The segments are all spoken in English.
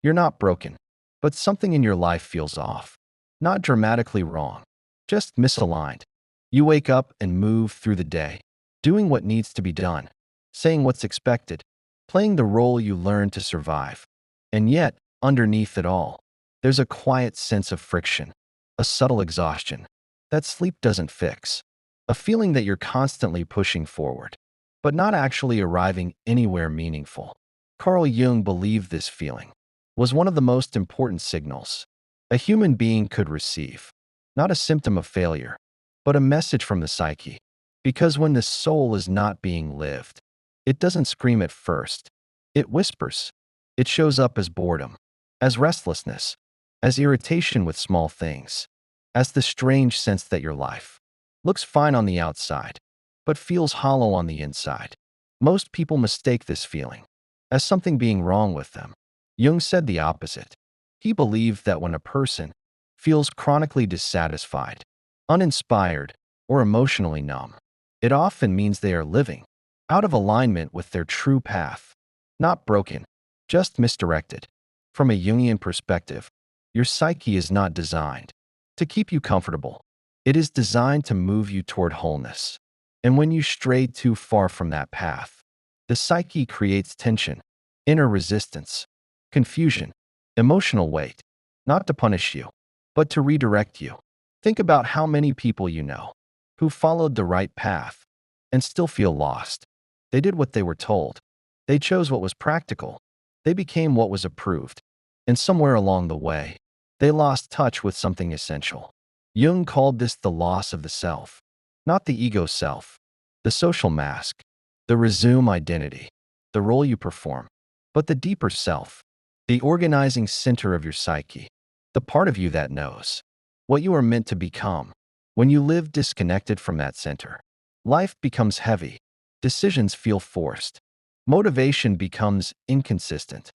You're not broken, but something in your life feels off. Not dramatically wrong, just misaligned. You wake up and move through the day, doing what needs to be done, saying what's expected, playing the role you learned to survive. And yet, underneath it all, there's a quiet sense of friction, a subtle exhaustion that sleep doesn't fix, a feeling that you're constantly pushing forward, but not actually arriving anywhere meaningful. Carl Jung believed this feeling was one of the most important signals a human being could receive, not a symptom of failure, but a message from the psyche. Because when the soul is not being lived, it doesn't scream at first. It whispers. It shows up as boredom, as restlessness, as irritation with small things, as the strange sense that your life looks fine on the outside, but feels hollow on the inside. Most people mistake this feeling as something being wrong with them. Jung said the opposite. He believed that when a person feels chronically dissatisfied, uninspired, or emotionally numb, it often means they are living out of alignment with their true path. Not broken, just misdirected. From a Jungian perspective, your psyche is not designed to keep you comfortable. It is designed to move you toward wholeness. And when you stray too far from that path, the psyche creates tension, inner resistance, confusion, emotional weight, not to punish you, but to redirect you. Think about how many people you know who followed the right path and still feel lost. They did what they were told. They chose what was practical. They became what was approved. And somewhere along the way, they lost touch with something essential. Jung called this the loss of the self, not the ego self, the social mask, the resume identity, the role you perform, but the deeper self, the organizing center of your psyche, the part of you that knows what you are meant to become. When you live disconnected from that center, life becomes heavy, decisions feel forced, motivation becomes inconsistent,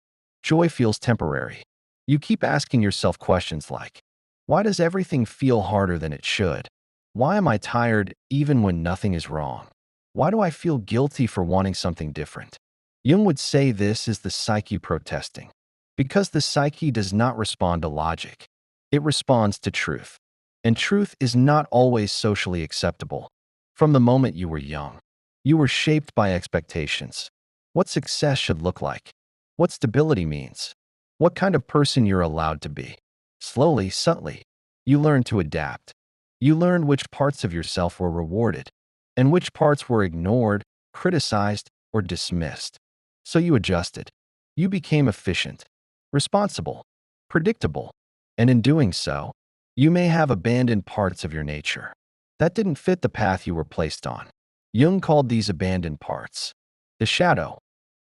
joy feels temporary. You keep asking yourself questions like, why does everything feel harder than it should? Why am I tired even when nothing is wrong? Why do I feel guilty for wanting something different? Jung would say this is the psyche protesting, because the psyche does not respond to logic. It responds to truth. And truth is not always socially acceptable. From the moment you were young, you were shaped by expectations. What success should look like, what stability means, what kind of person you're allowed to be. Slowly, subtly, you learn to adapt. You learn which parts of yourself were rewarded and which parts were ignored, criticized, or dismissed. So you adjusted. You became efficient, responsible, predictable, and in doing so, you may have abandoned parts of your nature that didn't fit the path you were placed on. Jung called these abandoned parts the shadow,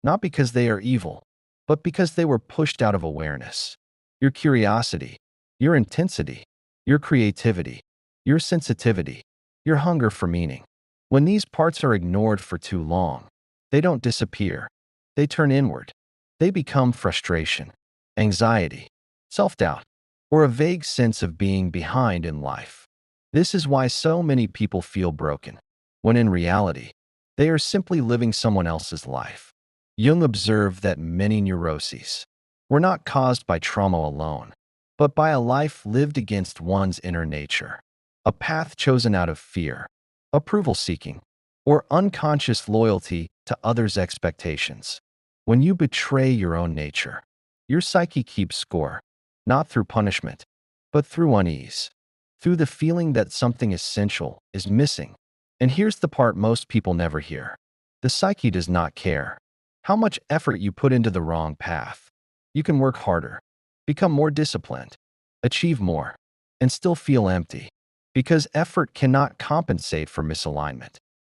not because they are evil, but because they were pushed out of awareness. Your curiosity, your intensity, your creativity, your sensitivity, your hunger for meaning. When these parts are ignored for too long, they don't disappear. They turn inward. They become frustration, anxiety, self-doubt, or a vague sense of being behind in life. This is why so many people feel broken, when in reality, they are simply living someone else's life. Jung observed that many neuroses were not caused by trauma alone, but by a life lived against one's inner nature, a path chosen out of fear, approval-seeking, or unconscious loyalty to others' expectations. When you betray your own nature, your psyche keeps score, not through punishment, but through unease, through the feeling that something essential is missing. And here's the part most people never hear. The psyche does not care how much effort you put into the wrong path. You can work harder, become more disciplined, achieve more, and still feel empty, because effort cannot compensate for misalignment.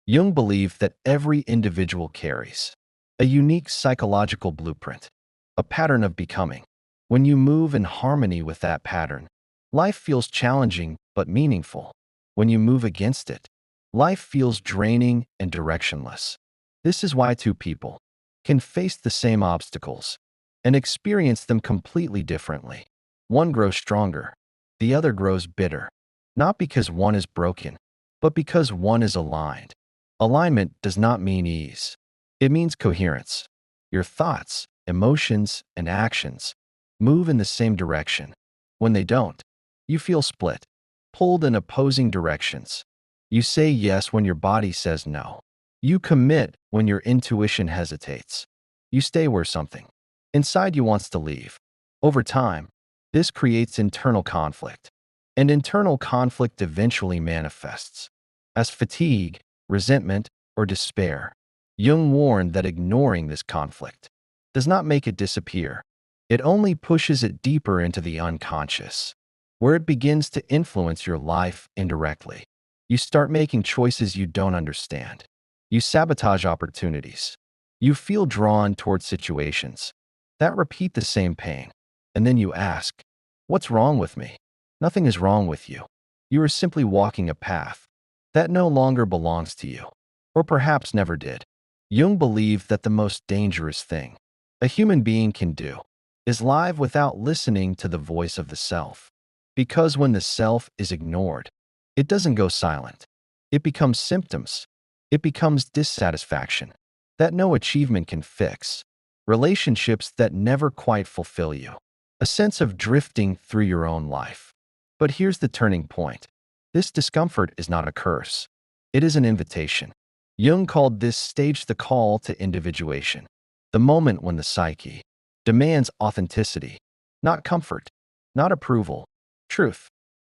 Jung believed that every individual carries a unique psychological blueprint, a pattern of becoming. When you move in harmony with that pattern, life feels challenging but meaningful. When you move against it, life feels draining and directionless. This is why two people can face the same obstacles and experience them completely differently. One grows stronger, the other grows bitter, not because one is broken, but because one is aligned. Alignment does not mean ease. It means coherence. Your thoughts, emotions, and actions move in the same direction. When they don't, you feel split, pulled in opposing directions. You say yes when your body says no. You commit when your intuition hesitates. You stay where something inside you wants to leave. Over time, this creates internal conflict, and internal conflict eventually manifests as fatigue, resentment, or despair. Jung warned that ignoring this conflict does not make it disappear. It only pushes it deeper into the unconscious, where it begins to influence your life indirectly. You start making choices you don't understand. You sabotage opportunities. You feel drawn towards situations that repeat the same pain. And then you ask, what's wrong with me? Nothing is wrong with you. You are simply walking a path that no longer belongs to you, or perhaps never did. Jung believed that the most dangerous thing a human being can do is live without listening to the voice of the self. Because when the self is ignored, it doesn't go silent. It becomes symptoms. It becomes dissatisfaction that no achievement can fix, relationships that never quite fulfill you, a sense of drifting through your own life. But here's the turning point. This discomfort is not a curse. It is an invitation. Jung called this stage the call to individuation, the moment when the psyche demands authenticity, not comfort, not approval, truth.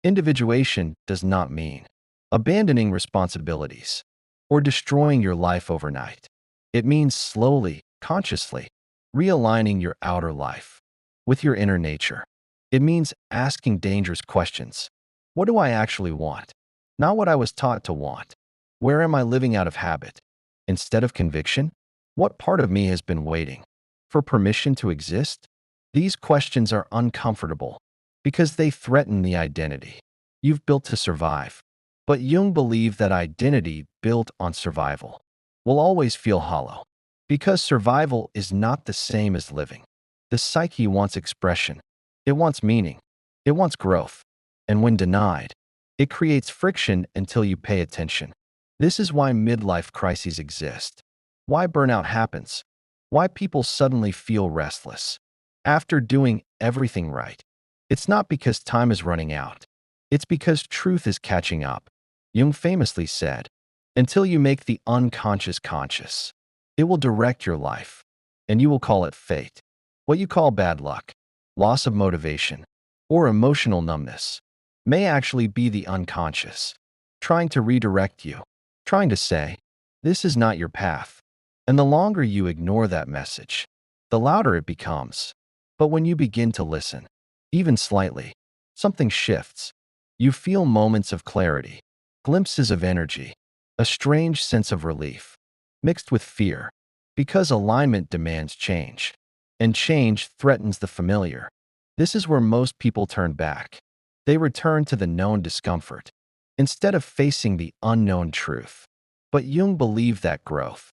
Individuation does not mean abandoning responsibilities or destroying your life overnight. It means slowly, consciously, realigning your outer life with your inner nature. It means asking dangerous questions. What do I actually want? Not what I was taught to want. Where am I living out of habit? Instead of conviction? What part of me has been waiting for permission to exist? These questions are uncomfortable because they threaten the identity you've built to survive. But Jung believed that identity built on survival will always feel hollow because survival is not the same as living. The psyche wants expression. It wants meaning. It wants growth. And when denied, it creates friction until you pay attention. This is why midlife crises exist, why burnout happens, why people suddenly feel restless after doing everything right. It's not because time is running out. It's because truth is catching up. Jung famously said, until you make the unconscious conscious, it will direct your life, and you will call it fate. What you call bad luck, loss of motivation, or emotional numbness may actually be the unconscious, trying to redirect you, trying to say, this is not your path. And the longer you ignore that message, the louder it becomes. But when you begin to listen, even slightly, something shifts. You feel moments of clarity, glimpses of energy, a strange sense of relief, mixed with fear, because alignment demands change, and change threatens the familiar. This is where most people turn back. They return to the known discomfort, instead of facing the unknown truth. But Jung believed that growth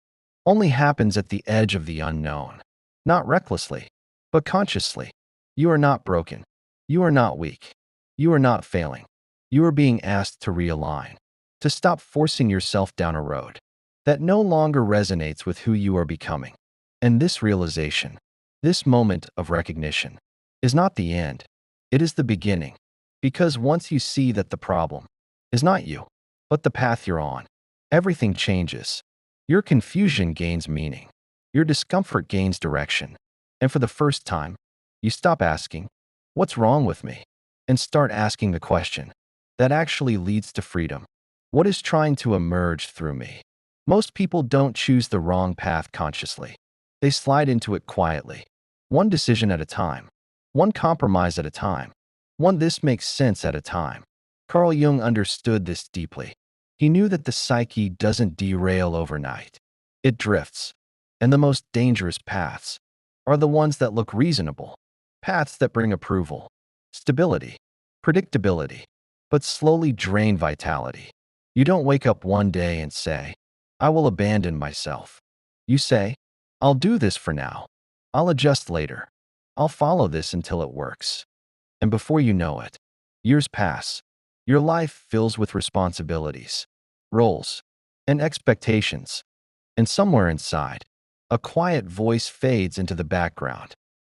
only happens at the edge of the unknown, not recklessly, but consciously. You are not broken. You are not weak. You are not failing. You are being asked to realign, to stop forcing yourself down a road that no longer resonates with who you are becoming. And this realization, this moment of recognition, is not the end. It is the beginning. Because once you see that the problem is not you, but the path you're on, everything changes. Your confusion gains meaning. Your discomfort gains direction. And for the first time, you stop asking, what's wrong with me? And start asking the question that actually leads to freedom. What is trying to emerge through me? Most people don't choose the wrong path consciously. They slide into it quietly, one decision at a time, one compromise at a time, one this makes sense at a time. Carl Jung understood this deeply. He knew that the psyche doesn't derail overnight. It drifts. And the most dangerous paths are the ones that look reasonable, paths that bring approval, stability, predictability, but slowly drain vitality. You don't wake up one day and say, I will abandon myself. You say, I'll do this for now. I'll adjust later. I'll follow this until it works. And before you know it, years pass. Your life fills with responsibilities, roles, and expectations. And somewhere inside, a quiet voice fades into the background.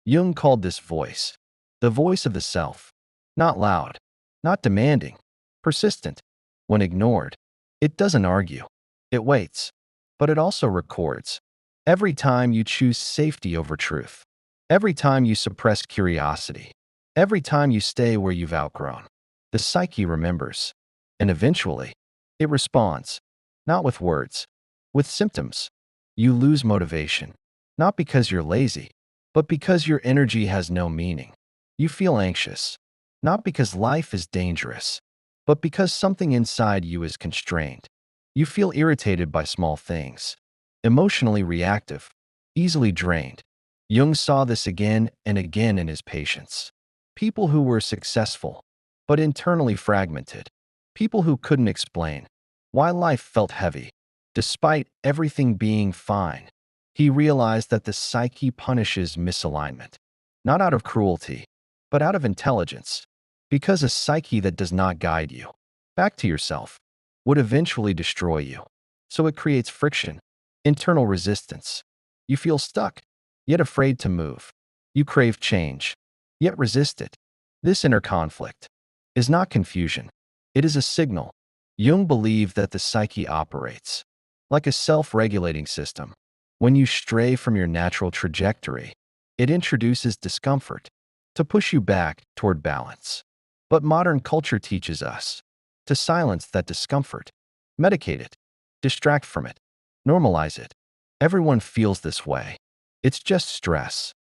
Jung called this voice the voice of the self. Not loud, not demanding, persistent. When ignored, it doesn't argue. It waits. But it also records. Every time you choose safety over truth. Every time you suppress curiosity. Every time you stay where you've outgrown. The psyche remembers. And eventually, it responds. Not with words, with symptoms. You lose motivation. Not because you're lazy, but because your energy has no meaning. You feel anxious. Not because life is dangerous, but because something inside you is constrained. You feel irritated by small things, emotionally reactive, easily drained. Jung saw this again and again in his patients. People who were successful, but internally fragmented. People who couldn't explain why life felt heavy, despite everything being fine. He realized that the psyche punishes misalignment, not out of cruelty, but out of intelligence. Because a psyche that does not guide you back to yourself would eventually destroy you. So it creates friction, internal resistance. You feel stuck, yet afraid to move. You crave change, yet resist it. This inner conflict is not confusion. It is a signal. Jung believed that the psyche operates like a self-regulating system. When you stray from your natural trajectory, it introduces discomfort to push you back toward balance. But modern culture teaches us to silence that discomfort, medicate it, distract from it, normalize it. Everyone feels this way. It's just stress.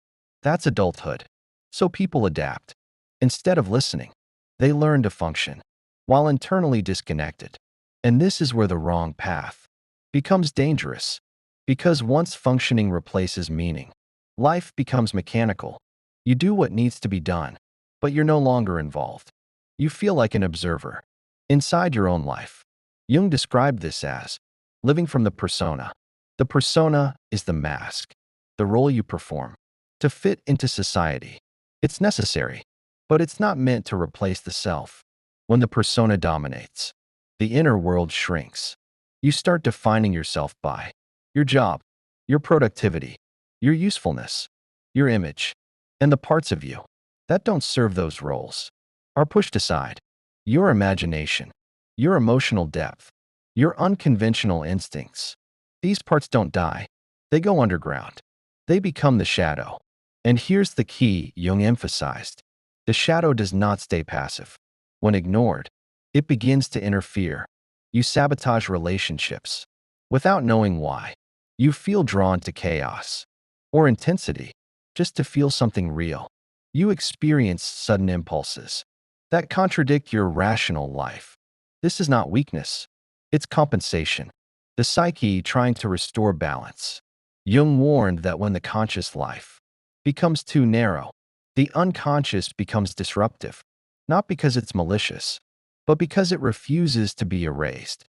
That's adulthood. So people adapt. Instead of listening, they learn to function while internally disconnected. And this is where the wrong path becomes dangerous. Because once functioning replaces meaning, life becomes mechanical. You do what needs to be done, but you're no longer involved. You feel like an observer inside your own life. Jung described this as living from the persona. The persona is the mask, the role you perform to fit into society. It's necessary, but it's not meant to replace the self. When the persona dominates, the inner world shrinks. You start defining yourself by your job, your productivity, your usefulness, your image, and the parts of you that don't serve those roles are pushed aside. Your imagination, your emotional depth, your unconventional instincts. These parts don't die. They go underground. They become the shadow. And here's the key Jung emphasized. The shadow does not stay passive. When ignored, it begins to interfere. You sabotage relationships without knowing why. You feel drawn to chaos or intensity just to feel something real. You experience sudden impulses that contradict your rational life. This is not weakness. It's compensation. The psyche trying to restore balance. Jung warned that when the conscious life becomes too narrow, the unconscious becomes disruptive, not because it's malicious, but because it refuses to be erased.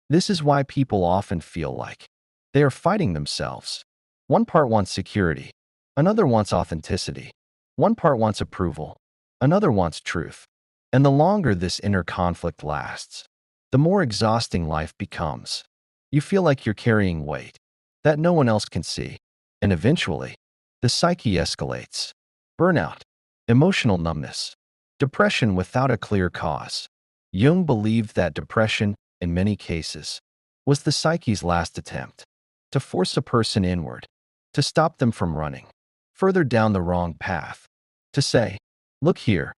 This is why people often feel like they are fighting themselves. One part wants security, another wants authenticity. One part wants approval, another wants truth. And the longer this inner conflict lasts, the more exhausting life becomes. You feel like you're carrying weight that no one else can see. And eventually, the psyche escalates. Burnout, emotional numbness, depression without a clear cause. Jung believed that depression, in many cases, was the psyche's last attempt to force a person inward, to stop them from running further down the wrong path, to say, look here,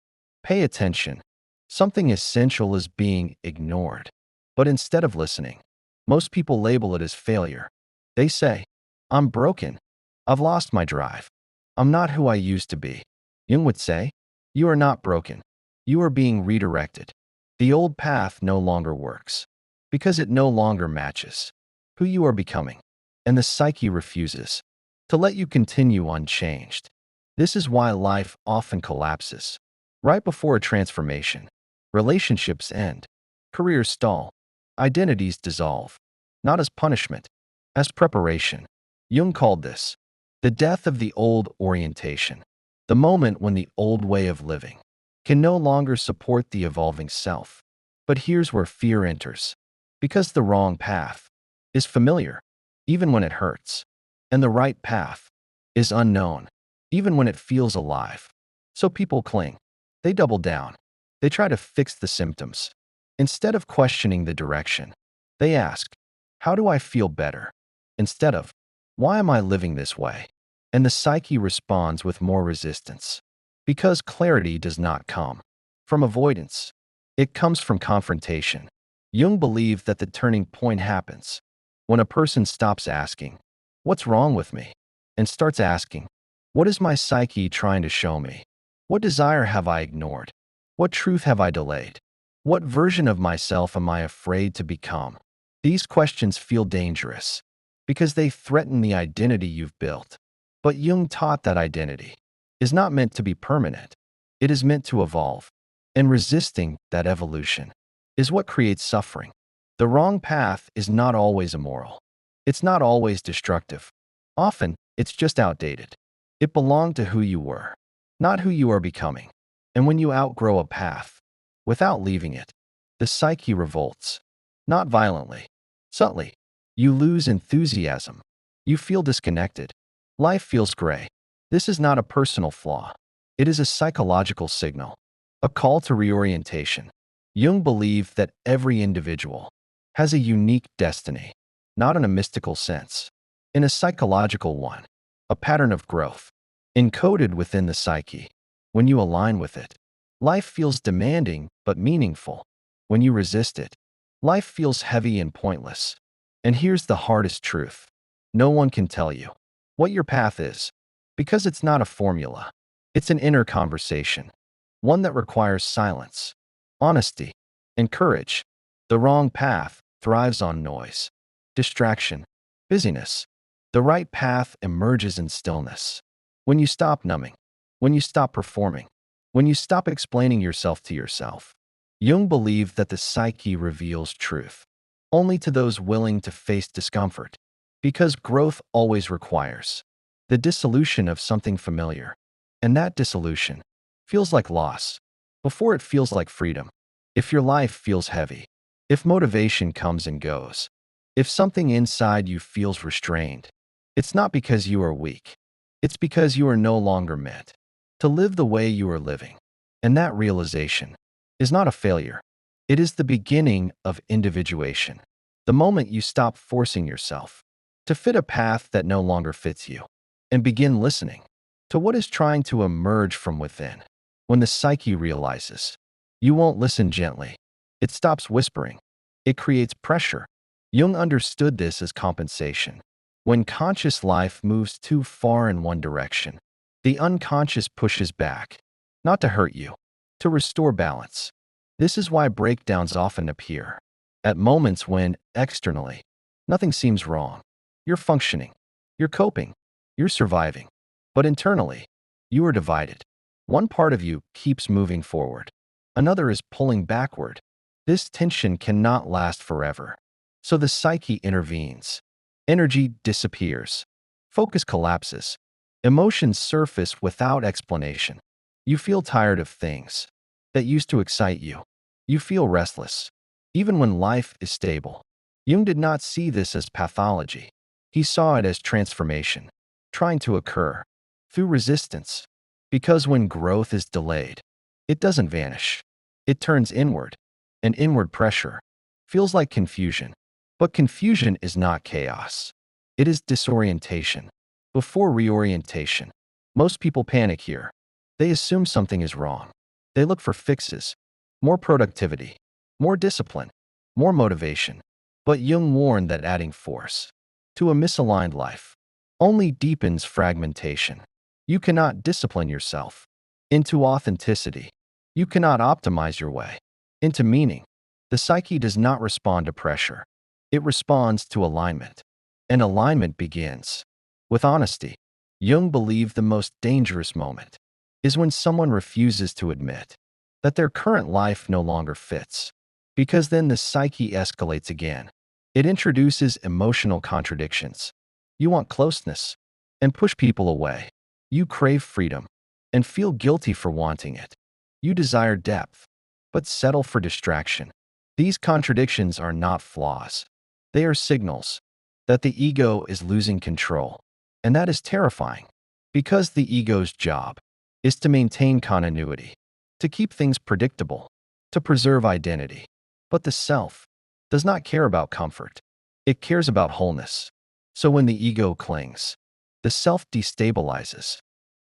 pay attention. Something essential is being ignored. But instead of listening, most people label it as failure. They say, I'm broken. I've lost my drive. I'm not who I used to be. Jung would say, you are not broken. You are being redirected. The old path no longer works because it no longer matches who you are becoming. And the psyche refuses to let you continue unchanged. This is why life often collapses right before a transformation. Relationships end, careers stall, identities dissolve, not as punishment, as preparation. Jung called this the death of the old orientation, the moment when the old way of living can no longer support the evolving self. But here's where fear enters, because the wrong path is familiar, even when it hurts, and the right path is unknown. even when it feels alive. So people cling. They double down. They try to fix the symptoms. Instead of questioning the direction, they ask, how do I feel better? Instead of, why am I living this way? And the psyche responds with more resistance. Because clarity does not come from avoidance. It comes from confrontation. Jung believed that the turning point happens when a person stops asking, what's wrong with me? And starts asking, what is my psyche trying to show me? What desire have I ignored? What truth have I delayed? What version of myself am I afraid to become? These questions feel dangerous because they threaten the identity you've built. But Jung taught that identity is not meant to be permanent. It is meant to evolve. And resisting that evolution is what creates suffering. The wrong path is not always immoral. It's not always destructive. Often, it's just outdated. It belonged to who you were, not who you are becoming. And when you outgrow a path, without leaving it, the psyche revolts. Not violently, subtly. You lose enthusiasm. You feel disconnected. Life feels gray. This is not a personal flaw. It is a psychological signal, a call to reorientation. Jung believed that every individual has a unique destiny, not in a mystical sense, in a psychological one, a pattern of growth, encoded within the psyche. When you align with it, life feels demanding but meaningful. When you resist it, life feels heavy and pointless. And here's the hardest truth. No one can tell you what your path is, because it's not a formula. It's an inner conversation, one that requires silence, honesty, and courage. The wrong path thrives on noise, distraction, busyness. The right path emerges in stillness. When you stop numbing, when you stop performing, when you stop explaining yourself to yourself. Jung believed that the psyche reveals truth only to those willing to face discomfort, because growth always requires the dissolution of something familiar. And that dissolution feels like loss before it feels like freedom. If your life feels heavy, if motivation comes and goes, if something inside you feels restrained, it's not because you are weak. It's because you are no longer meant to live the way you are living. And that realization is not a failure. It is the beginning of individuation. The moment you stop forcing yourself to fit a path that no longer fits you and begin listening to what is trying to emerge from within. When the psyche realizes you won't listen gently, it stops whispering. It creates pressure. Jung understood this as compensation. When conscious life moves too far in one direction, the unconscious pushes back, not to hurt you, to restore balance. This is why breakdowns often appear at moments when, externally, nothing seems wrong. You're functioning, you're coping, you're surviving. But internally, you are divided. One part of you keeps moving forward. Another is pulling backward. This tension cannot last forever. So the psyche intervenes. Energy disappears. Focus collapses. Emotions surface without explanation. You feel tired of things that used to excite you. You feel restless, even when life is stable. Jung did not see this as pathology. He saw it as transformation, trying to occur through resistance. Because when growth is delayed, it doesn't vanish. It turns inward, and inward pressure feels like confusion. But confusion is not chaos. It is disorientation before reorientation. Most people panic here. They assume something is wrong. They look for fixes, more productivity, more discipline, more motivation. But Jung warned that adding force to a misaligned life only deepens fragmentation. You cannot discipline yourself into authenticity. You cannot optimize your way into meaning. The psyche does not respond to pressure. It responds to alignment. And alignment begins with honesty. Jung believed the most dangerous moment is when someone refuses to admit that their current life no longer fits, because then the psyche escalates again. It introduces emotional contradictions. You want closeness and push people away. You crave freedom and feel guilty for wanting it. You desire depth, but settle for distraction. These contradictions are not flaws. They are signals that the ego is losing control, and that is terrifying. Because the ego's job is to maintain continuity, to keep things predictable, to preserve identity. But the self does not care about comfort. It cares about wholeness. So when the ego clings, the self destabilizes,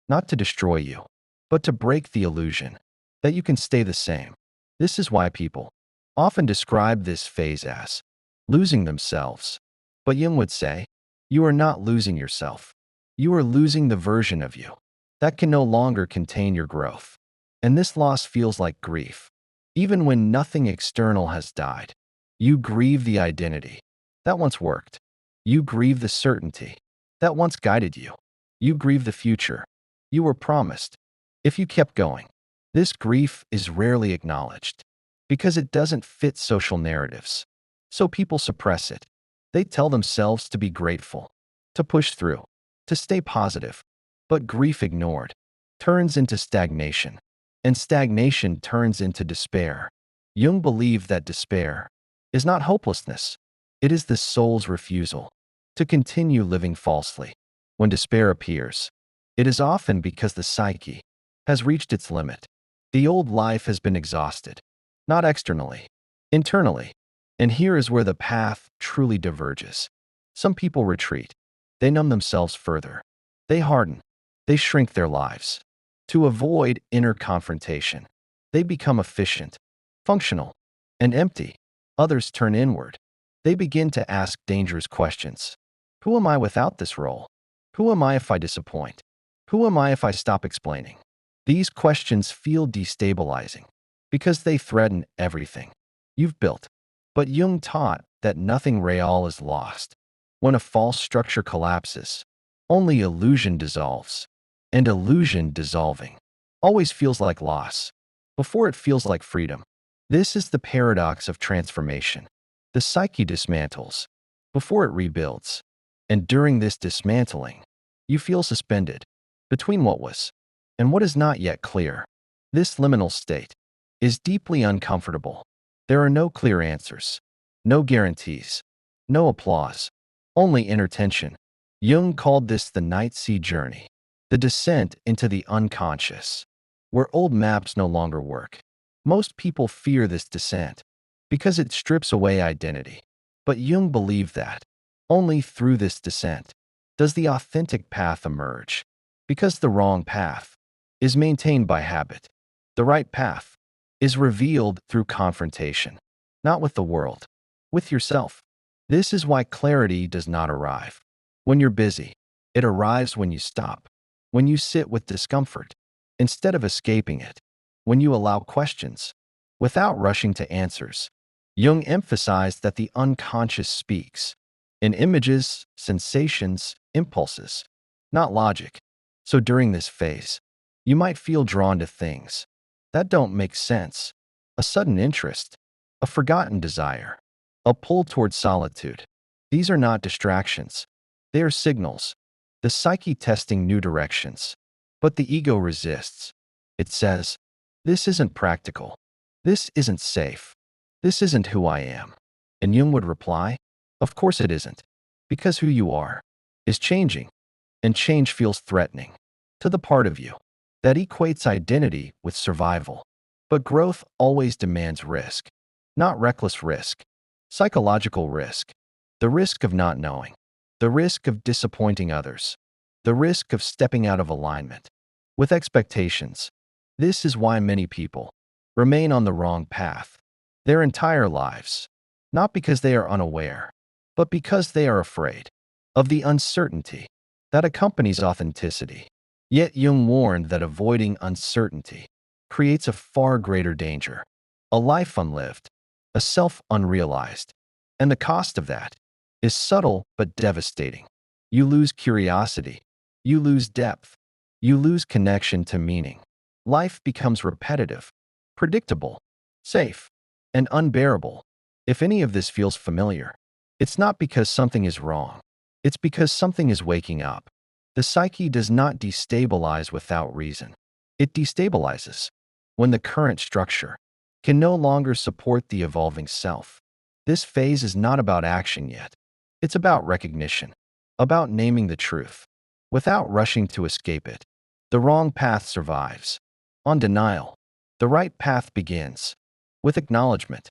not to destroy you, but to break the illusion that you can stay the same. This is why people often describe this phase as losing themselves. But Jung would say, you are not losing yourself. You are losing the version of you that can no longer contain your growth. And this loss feels like grief. Even when nothing external has died, you grieve the identity that once worked. You grieve the certainty that once guided you. You grieve the future you were promised if you kept going. This grief is rarely acknowledged because it doesn't fit social narratives. So people suppress it. They tell themselves to be grateful, to push through, to stay positive. But grief ignored turns into stagnation, and stagnation turns into despair. Jung believed that despair is not hopelessness. It is the soul's refusal to continue living falsely. When despair appears, it is often because the psyche has reached its limit. The old life has been exhausted, not externally, internally. And here is where the path truly diverges. Some people retreat. They numb themselves further. They harden. They shrink their lives. To avoid inner confrontation, they become efficient, functional, and empty. Others turn inward. They begin to ask dangerous questions. Who am I without this role? Who am I if I disappoint? Who am I if I stop explaining? These questions feel destabilizing because they threaten everything you've built. But Jung taught that nothing real is lost. When a false structure collapses, only illusion dissolves. And illusion dissolving always feels like loss before it feels like freedom. This is the paradox of transformation. The psyche dismantles before it rebuilds. And during this dismantling, you feel suspended between what was and what is not yet clear. This liminal state is deeply uncomfortable. There are no clear answers, no guarantees, no applause, only inner tension. Jung called this the night sea journey, the descent into the unconscious, where old maps no longer work. Most people fear this descent because it strips away identity. But Jung believed that only through this descent does the authentic path emerge, because the wrong path is maintained by habit. The right path is revealed through confrontation, not with the world, with yourself. This is why clarity does not arrive when you're busy. It arrives when you stop, when you sit with discomfort instead of escaping it, when you allow questions without rushing to answers. Jung emphasized that the unconscious speaks in images, sensations, impulses, not logic. So during this phase, you might feel drawn to things that don't make sense, a sudden interest, a forgotten desire, a pull towards solitude. These are not distractions. They are signals, the psyche testing new directions. But the ego resists. It says, this isn't practical. This isn't safe. This isn't who I am. And Jung would reply, of course it isn't, because who you are is changing, and change feels threatening to the part of you that equates identity with survival. But growth always demands risk, not reckless risk, psychological risk, the risk of not knowing, the risk of disappointing others, the risk of stepping out of alignment with expectations. This is why many people remain on the wrong path their entire lives, not because they are unaware, but because they are afraid of the uncertainty that accompanies authenticity. Yet Jung warned that avoiding uncertainty creates a far greater danger, a life unlived, a self unrealized. And the cost of that is subtle but devastating. You lose curiosity, you lose depth, you lose connection to meaning. Life becomes repetitive, predictable, safe, and unbearable. If any of this feels familiar, it's not because something is wrong. It's because something is waking up. The psyche does not destabilize without reason. It destabilizes when the current structure can no longer support the evolving self. This phase is not about action yet. It's about recognition, about naming the truth, without rushing to escape it. The wrong path survives. On denial, the right path begins. With acknowledgement.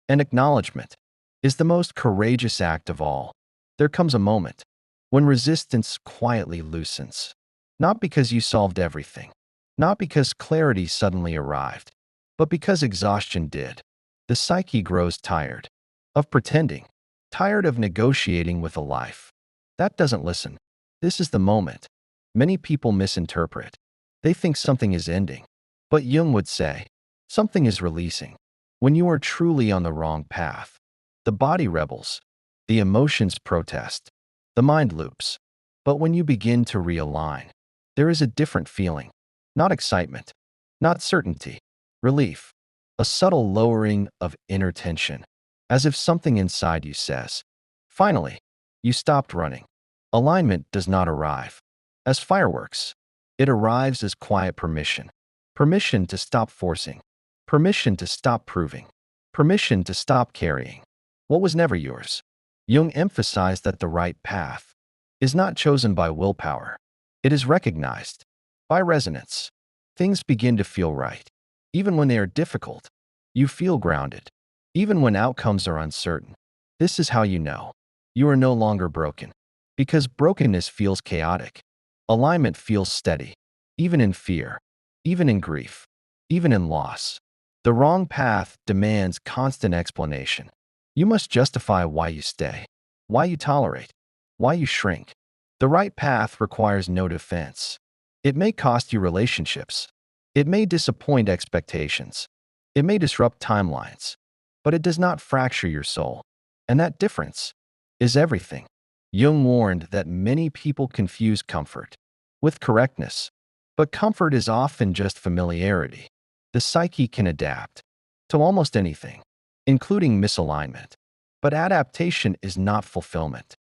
And acknowledgement is the most courageous act of all. There comes a moment when resistance quietly loosens. Not because you solved everything, not because clarity suddenly arrived, but because exhaustion did. The psyche grows tired of pretending, tired of negotiating with a life that doesn't listen. This is the moment many people misinterpret. They think something is ending, but Jung would say, something is releasing. When you are truly on the wrong path, the body rebels, the emotions protest, the mind loops. But when you begin to realign, there is a different feeling. Not excitement, not certainty, relief, a subtle lowering of inner tension, as if something inside you says, finally, you stopped running. Alignment does not arrive as fireworks. It arrives as quiet permission. Permission to stop forcing. Permission to stop proving. Permission to stop carrying what was never yours. Jung emphasized that the right path is not chosen by willpower. It is recognized by resonance. Things begin to feel right. Even when they are difficult, you feel grounded. Even when outcomes are uncertain, this is how you know you are no longer broken. Because brokenness feels chaotic. Alignment feels steady, even in fear, even in grief, even in loss. The wrong path demands constant explanation. You must justify why you stay, why you tolerate, why you shrink. The right path requires no defense. It may cost you relationships. It may disappoint expectations. It may disrupt timelines, but it does not fracture your soul. And that difference is everything. Jung warned that many people confuse comfort with correctness, but comfort is often just familiarity. The psyche can adapt to almost anything, including misalignment. But adaptation is not fulfillment,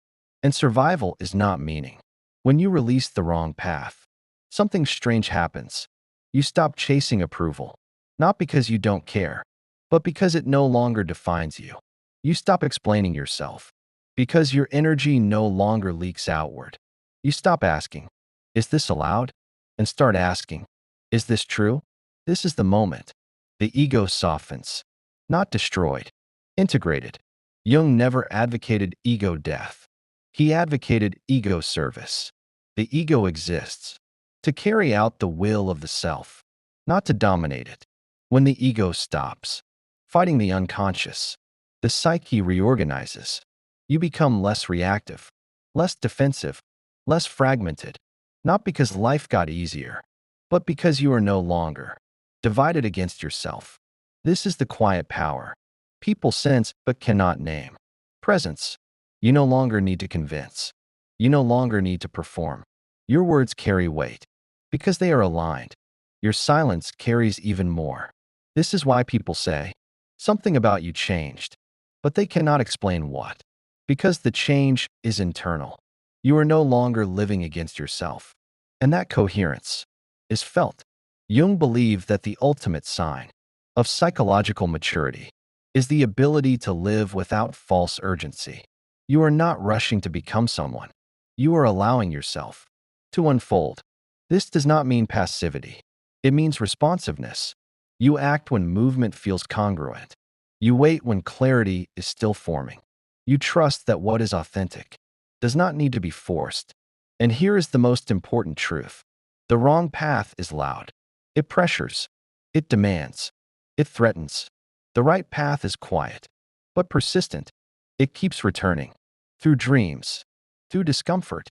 and survival is not meaning. When you release the wrong path, something strange happens. You stop chasing approval, not because you don't care, but because it no longer defines you. You stop explaining yourself, because your energy no longer leaks outward. You stop asking, is this allowed? And start asking, is this true? This is the moment. The ego softens, not destroyed, integrated. Jung never advocated ego death. He advocated ego service. The ego exists to carry out the will of the self, not to dominate it. When the ego stops fighting the unconscious, the psyche reorganizes. You become less reactive, less defensive, less fragmented, not because life got easier, but because you are no longer divided against yourself. This is the quiet power people sense but cannot name. Presence. You no longer need to convince. You no longer need to perform. Your words carry weight because they are aligned. Your silence carries even more. This is why people say, something about you changed, but they cannot explain what. Because the change is internal. You are no longer living against yourself. And that coherence is felt. Jung believed that the ultimate sign of psychological maturity is the ability to live without false urgency. You are not rushing to become someone. You are allowing yourself to unfold. This does not mean passivity. It means responsiveness. You act when movement feels congruent. You wait when clarity is still forming. You trust that what is authentic does not need to be forced. And here is the most important truth. The wrong path is loud. It pressures. It demands. It threatens. The right path is quiet, but persistent. It keeps returning. Through dreams, through discomfort,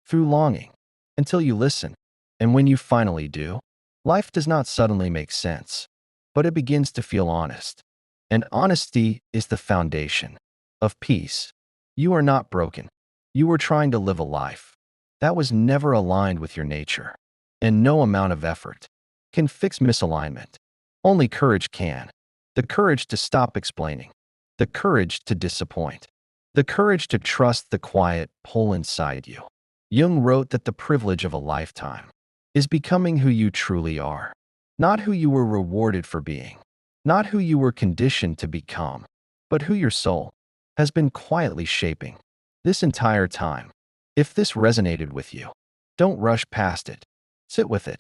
through longing, until you listen. And when you finally do, life does not suddenly make sense, but it begins to feel honest. And honesty is the foundation of peace. You are not broken. You were trying to live a life that was never aligned with your nature. And no amount of effort can fix misalignment. Only courage can. The courage to stop explaining. The courage to disappoint. The courage to trust the quiet pull inside you. Jung wrote that the privilege of a lifetime is becoming who you truly are, not who you were rewarded for being, not who you were conditioned to become, but who your soul has been quietly shaping this entire time. If this resonated with you, Don't rush past it. Sit with it.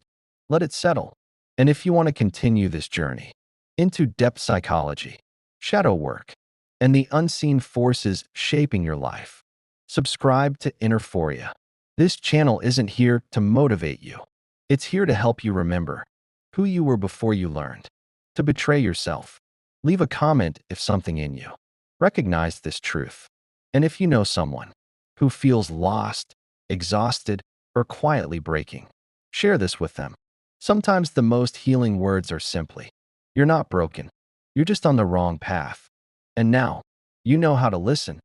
Let it settle. And if you want to continue this journey into depth psychology, shadow work, and the unseen forces shaping your life, subscribe to Inner Phoria. This channel isn't here to motivate you. It's here to help you remember who you were before you learned to betray yourself. Leave a comment if something in you recognize this truth. And if you know someone who feels lost, exhausted, or quietly breaking, share this with them. Sometimes the most healing words are simply, "You're not broken. You're just on the wrong path." And now, you know how to listen